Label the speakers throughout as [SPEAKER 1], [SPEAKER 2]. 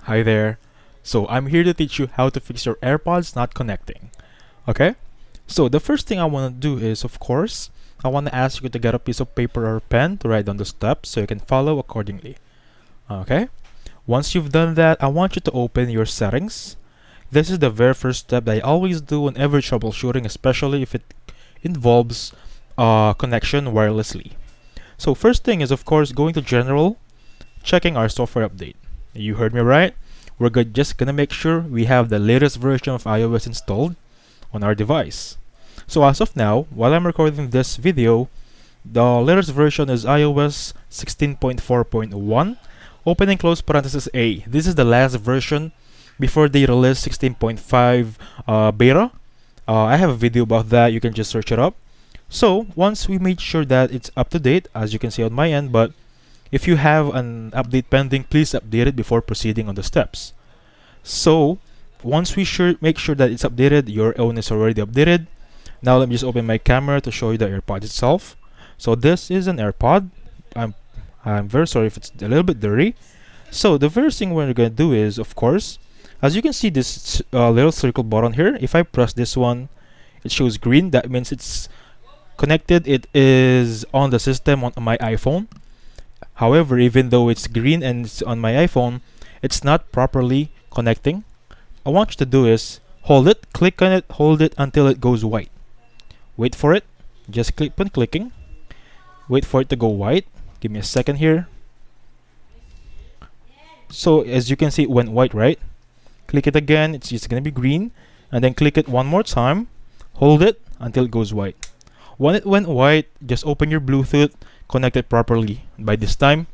[SPEAKER 1] Hi there. So I'm here to teach you how to fix your AirPods not connecting. Okay? So the first thing I want to do is, of course, I want to ask you to get a piece of paper or pen to write down the steps so you can follow accordingly. Okay? Once you've done that, I want you to open your settings. This is the very first step that I always do whenever troubleshooting, especially if it involves connection wirelessly. So first thing is, of course, going to General, checking our software update. You heard me right. We're just gonna make sure we have the latest version of iOS installed on our device. So as of now, while I'm recording this video, the latest version is iOS 16.4.1. Open and close parenthesis A. This is the last version before they release 16.5 beta. I have a video about that. You can just search it up. So once we made sure that it's up to date, as you can see on my end, but if you have an update pending, please update it before proceeding on the steps. So once we make sure that it's updated, your own is already updated. Now let me just open my camera to show you the AirPod itself. So this is an AirPod. I'm very sorry if it's a little bit dirty. So the first thing we're going to do is, of course, as you can see this little circle button here, if I press this one, it shows green. That means it's connected. It is on the system on my iPhone. However, even though it's green and it's on my iPhone, it's not properly connecting. I want you to do is hold it, click on it, hold it until it goes white. Wait for it. Just click on clicking. Wait for it to go white. Give me a second here. So as you can see, it went white, right? Click it again. It's just going to be green. And then click it one more time. Hold it until it goes white. When it went white, just open your Bluetooth, connect it properly. By this time,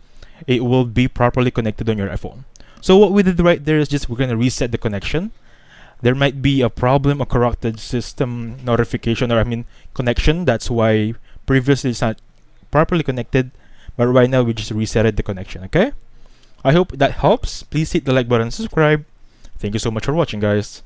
[SPEAKER 1] it will be properly connected on your iPhone. So what we did right there is just we're going to reset the connection. There might be a problem, a corrupted system notification, or connection. That's why previously it's not properly connected. But right now we just resetted the connection, okay? I hope that helps. Please hit the like button and subscribe. Thank you so much for watching, guys.